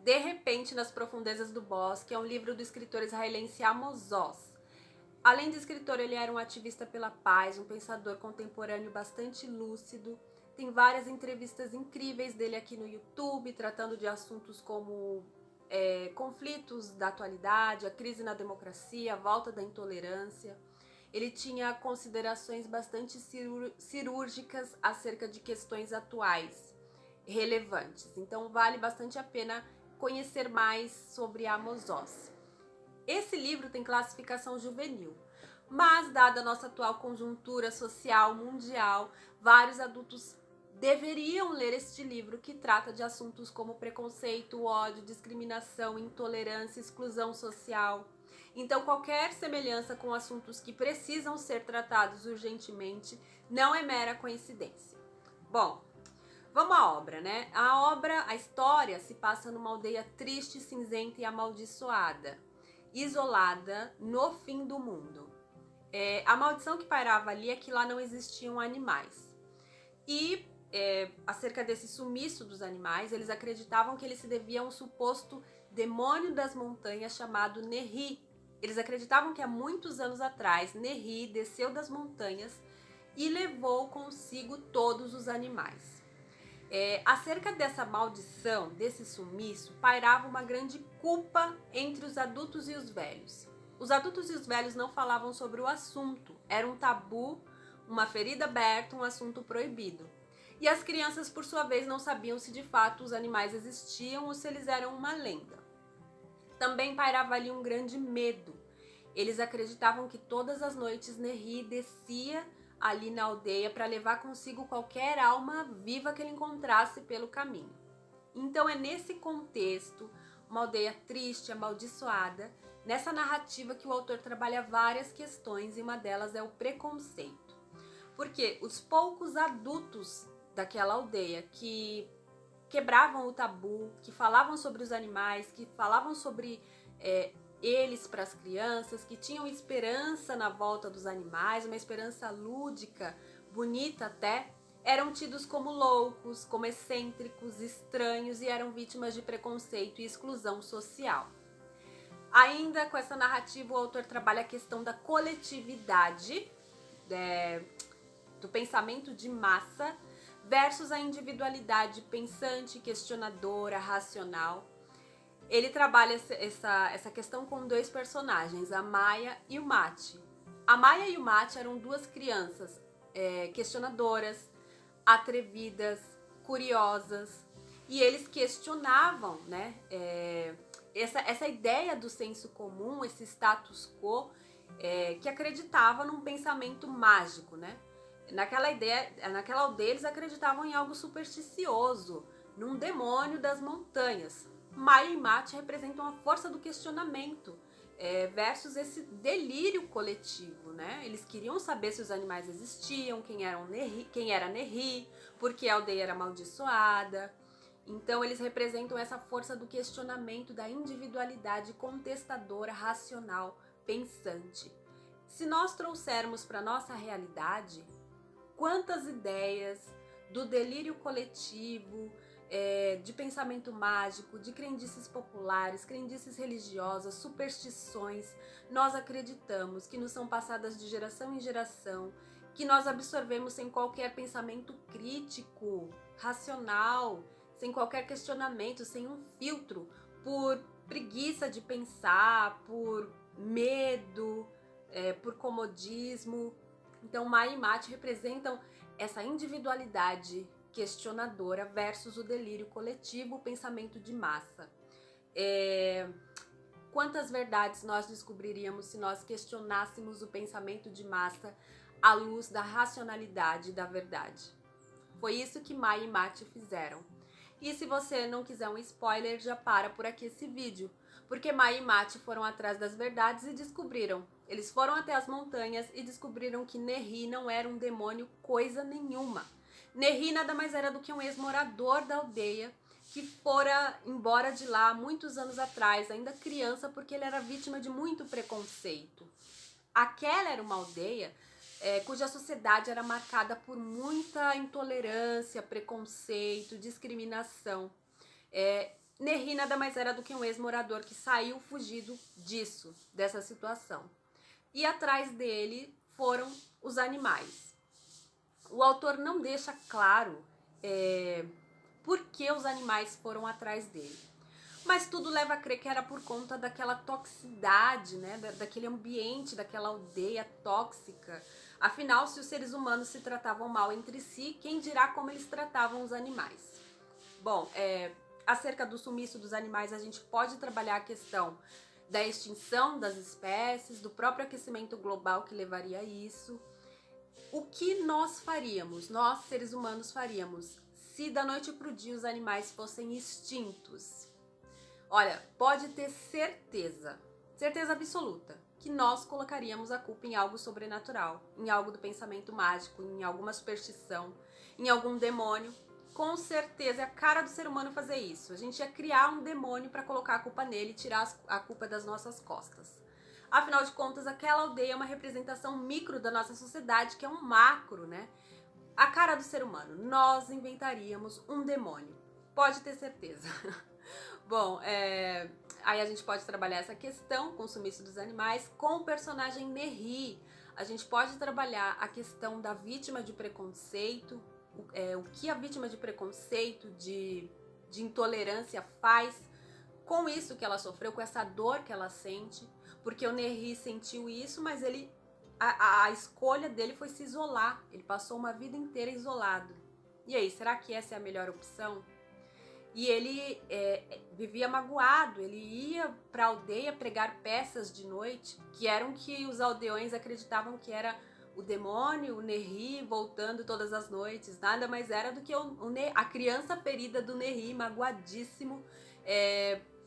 De Repente nas Profundezas do Bosque é um livro do escritor israelense Amos Oz. Além de escritor, ele era um ativista pela paz, um pensador contemporâneo bastante lúcido. Tem várias entrevistas incríveis dele aqui no YouTube, tratando de assuntos como conflitos da atualidade, a crise na democracia, a volta da intolerância. Ele tinha considerações bastante cirúrgicas acerca de questões atuais, relevantes. Então vale bastante a pena conhecer mais sobre Amos Oz. Esse livro tem classificação juvenil, mas dada a nossa atual conjuntura social mundial, vários adultos deveriam ler este livro, que trata de assuntos como preconceito, ódio, discriminação, intolerância, exclusão social. Então qualquer semelhança com assuntos que precisam ser tratados urgentemente não é mera coincidência. Bom, vamos à obra, né? A história se passa numa aldeia triste, cinzenta e amaldiçoada, isolada no fim do mundo. A maldição que pairava ali é que lá não existiam animais. E acerca desse sumiço dos animais, eles acreditavam que ele se devia a um suposto demônio das montanhas chamado Nehri. Eles acreditavam que há muitos anos atrás, Nehri desceu das montanhas e levou consigo todos os animais. Acerca dessa maldição, desse sumiço, pairava uma grande culpa entre os adultos e os velhos. Os adultos e os velhos não falavam sobre o assunto, era um tabu, uma ferida aberta, um assunto proibido. E as crianças, por sua vez, não sabiam se de fato os animais existiam ou se eles eram uma lenda. Também pairava ali um grande medo. Eles acreditavam que todas as noites Nehri descia ali na aldeia para levar consigo qualquer alma viva que ele encontrasse pelo caminho. Então é nesse contexto, uma aldeia triste, amaldiçoada, nessa narrativa que o autor trabalha várias questões, e uma delas é o preconceito. Porque os poucos adultos daquela aldeia que quebravam o tabu, que falavam sobre os animais, que falavam sobre eles para as crianças, que tinham esperança na volta dos animais, uma esperança lúdica, bonita até, eram tidos como loucos, como excêntricos, estranhos, e eram vítimas de preconceito e exclusão social. Ainda com essa narrativa, o autor trabalha a questão da coletividade, do pensamento de massa, versus a individualidade pensante, questionadora, racional. Ele trabalha essa questão com dois personagens, a Maya e o Mate. A Maya e o Mate eram duas crianças questionadoras, atrevidas, curiosas, e eles questionavam, né, essa ideia do senso comum, esse status quo, que acreditava num pensamento mágico, né? Naquela aldeia eles acreditavam em algo supersticioso, num demônio das montanhas. Maya e Mate representam a força do questionamento versus esse delírio coletivo, né? Eles queriam saber se os animais existiam, quem era Nehri, por que a aldeia era amaldiçoada. Então eles representam essa força do questionamento, da individualidade contestadora, racional, pensante. Se nós trouxermos para nossa realidade, quantas ideias do delírio coletivo, de pensamento mágico, de crendices populares, crendices religiosas, superstições, nós acreditamos, que nos são passadas de geração em geração, que nós absorvemos sem qualquer pensamento crítico, racional, sem qualquer questionamento, sem um filtro, por preguiça de pensar, por medo, por comodismo. Então Maya e Mate representam essa individualidade questionadora versus o delírio coletivo, o pensamento de massa. Quantas verdades nós descobriríamos se nós questionássemos o pensamento de massa à luz da racionalidade e da verdade? Foi isso que Maya e Mate fizeram. E se você não quiser um spoiler, já para por aqui esse vídeo, porque Maya e Mate foram atrás das verdades e descobriram. Eles foram até as montanhas e descobriram que Nehri não era um demônio coisa nenhuma. Nehri nada mais era do que um ex-morador da aldeia que fora embora de lá há muitos anos atrás, ainda criança, porque ele era vítima de muito preconceito. Aquela era uma aldeia cuja sociedade era marcada por muita intolerância, preconceito, discriminação. Nerri nada mais era do que um ex-morador que saiu fugido dessa situação. E atrás dele foram os animais. O autor não deixa claro por que os animais foram atrás dele. Mas tudo leva a crer que era por conta daquela toxicidade, né? Daquele ambiente, daquela aldeia tóxica. Afinal, se os seres humanos se tratavam mal entre si, quem dirá como eles tratavam os animais? Bom, acerca do sumiço dos animais, a gente pode trabalhar a questão da extinção das espécies, do próprio aquecimento global que levaria a isso. O que nós faríamos, nós seres humanos faríamos, se da noite para o dia os animais fossem extintos? Olha, pode ter certeza absoluta, que nós colocaríamos a culpa em algo sobrenatural, em algo do pensamento mágico, em alguma superstição, em algum demônio. Com certeza é a cara do ser humano fazer isso. A gente ia criar um demônio para colocar a culpa nele e tirar a culpa das nossas costas. Afinal de contas, aquela aldeia é uma representação micro da nossa sociedade, que é um macro, né? A cara do ser humano. Nós inventaríamos um demônio. Pode ter certeza. Bom, aí a gente pode trabalhar essa questão com o sumiço dos animais com o personagem Nerri. A gente pode trabalhar a questão da vítima de preconceito, o que a vítima de preconceito, de intolerância faz com isso que ela sofreu, com essa dor que ela sente, porque o Nerri sentiu isso, mas a escolha dele foi se isolar, ele passou uma vida inteira isolado. E aí, será que essa é a melhor opção? E ele vivia magoado, ele ia para a aldeia pregar peças de noite, que eram que os aldeões acreditavam que era o demônio, o Nerri, voltando todas as noites. Nada mais era do que a criança ferida do Nerri, magoadíssimo,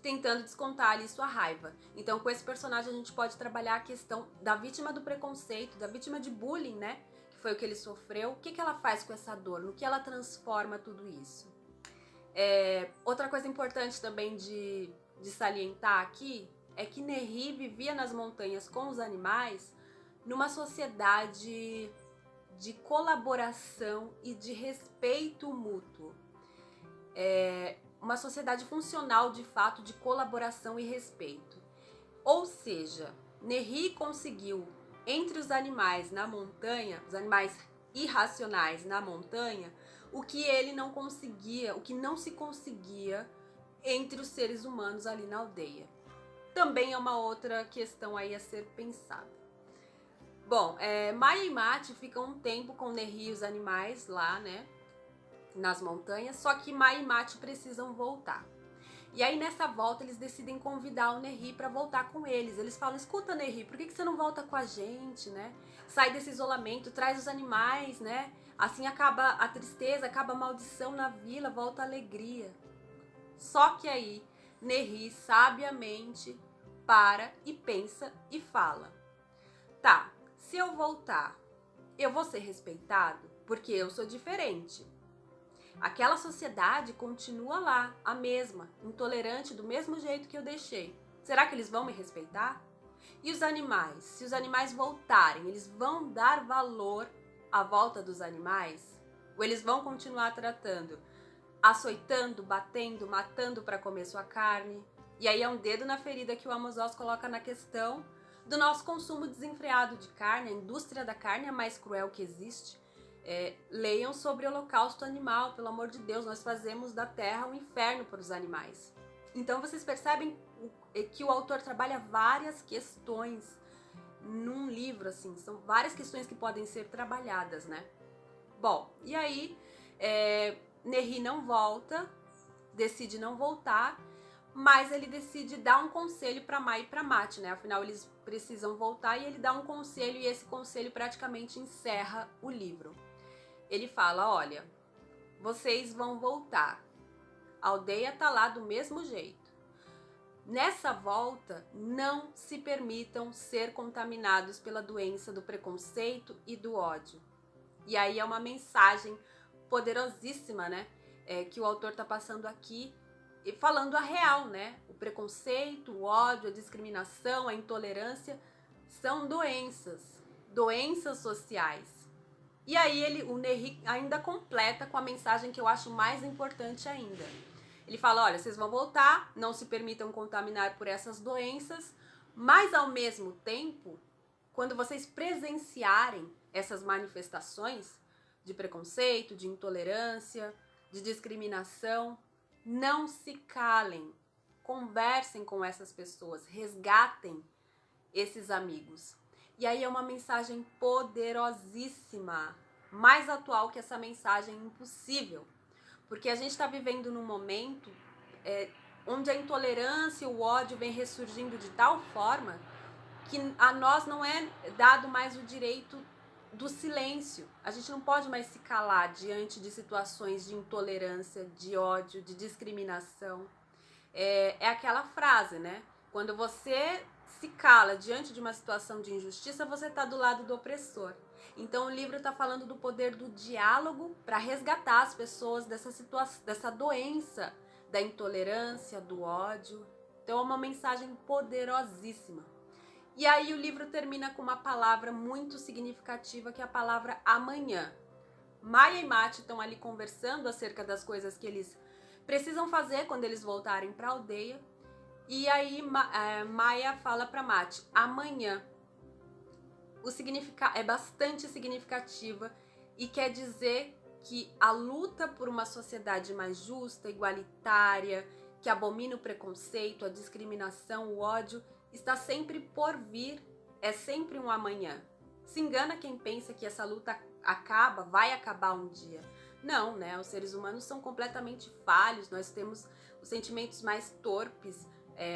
tentando descontar ali sua raiva. Então, com esse personagem, a gente pode trabalhar a questão da vítima do preconceito, da vítima de bullying, né? Que foi o que ele sofreu. O que ela faz com essa dor? No que ela transforma tudo isso? Outra coisa importante também de salientar aqui é que Nerri vivia nas montanhas com os animais numa sociedade de colaboração e de respeito mútuo. Uma sociedade funcional, de fato, de colaboração e respeito. Ou seja, Nerri conseguiu, entre os animais na montanha, os animais irracionais na montanha, o que ele não conseguia, o que não se conseguia entre os seres humanos ali na aldeia. Também é uma outra questão aí a ser pensada. Bom, Maia e Mate ficam um tempo com Nerri e os animais lá, né, nas montanhas, só que Maia e Mate precisam voltar. E aí nessa volta eles decidem convidar o Nerri para voltar com eles. Eles falam: escuta, Nerri, por que você não volta com a gente, né? Sai desse isolamento, traz os animais, né? Assim acaba a tristeza, acaba a maldição na vila, volta a alegria. Só que aí Nerri sabiamente para e pensa e fala: tá, se eu voltar, eu vou ser respeitado porque eu sou diferente. Aquela sociedade continua lá, a mesma, intolerante do mesmo jeito que eu deixei. Será que eles vão me respeitar? E os animais? Se os animais voltarem, eles vão dar valor à volta dos animais? Ou eles vão continuar tratando, açoitando, batendo, matando para comer sua carne? E aí é um dedo na ferida que o Amos Oz coloca na questão do nosso consumo desenfreado de carne. A indústria da carne é a mais cruel que existe. Leiam sobre o holocausto animal, pelo amor de Deus, nós fazemos da terra um inferno para os animais. Então vocês percebem que o autor trabalha várias questões num livro, assim, são várias questões que podem ser trabalhadas, né? Bom, e aí Nerri não volta, decide não voltar, mas ele decide dar um conselho para Maia e para Mate, né? Afinal, eles precisam voltar e ele dá um conselho e esse conselho praticamente encerra o livro. Ele fala: olha, vocês vão voltar, a aldeia tá lá do mesmo jeito. Nessa volta, não se permitam ser contaminados pela doença do preconceito e do ódio. E aí é uma mensagem poderosíssima, né? Que o autor tá passando aqui, e falando a real, né? O preconceito, o ódio, a discriminação, a intolerância são doenças sociais. E aí o Nerri ainda completa com a mensagem que eu acho mais importante ainda. Ele fala, olha, vocês vão voltar, não se permitam contaminar por essas doenças, mas ao mesmo tempo, quando vocês presenciarem essas manifestações de preconceito, de intolerância, de discriminação, não se calem, conversem com essas pessoas, resgatem esses amigos. E aí é uma mensagem poderosíssima, mais atual que essa mensagem impossível, porque a gente está vivendo num momento onde a intolerância e o ódio vem ressurgindo de tal forma que a nós não é dado mais o direito do silêncio. A gente não pode mais se calar diante de situações de intolerância, de ódio, de discriminação. É aquela frase, né? Quando você se cala diante de uma situação de injustiça, você está do lado do opressor. Então o livro está falando do poder do diálogo para resgatar as pessoas dessa situação, dessa doença da intolerância, do ódio. Então é uma mensagem poderosíssima. E aí o livro termina com uma palavra muito significativa, que é a palavra amanhã. Maia e Mate estão ali conversando acerca das coisas que eles precisam fazer quando eles voltarem para a aldeia. E aí Maia fala para Mate, amanhã. O significado é bastante significativa e quer dizer que a luta por uma sociedade mais justa, igualitária, que abomina o preconceito, a discriminação, o ódio, está sempre por vir, é sempre um amanhã. Se engana quem pensa que essa luta vai acabar um dia. Não, né? Os seres humanos são completamente falhos, nós temos os sentimentos mais torpes,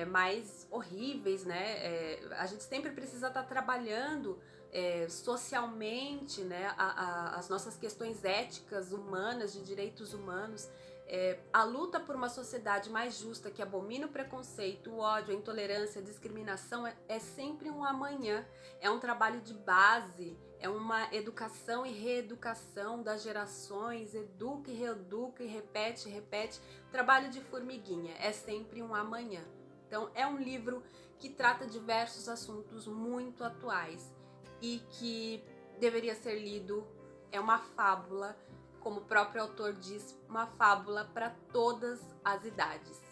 mais horríveis, né? A gente sempre precisa estar trabalhando socialmente, né? As nossas questões éticas, humanas, de direitos humanos. A luta por uma sociedade mais justa, que abomina o preconceito, o ódio, a intolerância, a discriminação, é sempre um amanhã. É um trabalho de base, é uma educação e reeducação das gerações, educa e reeduca e repete, repete. Trabalho de formiguinha, é sempre um amanhã. Então é um livro que trata diversos assuntos muito atuais e que deveria ser lido, é uma fábula, como o próprio autor diz, uma fábula para todas as idades.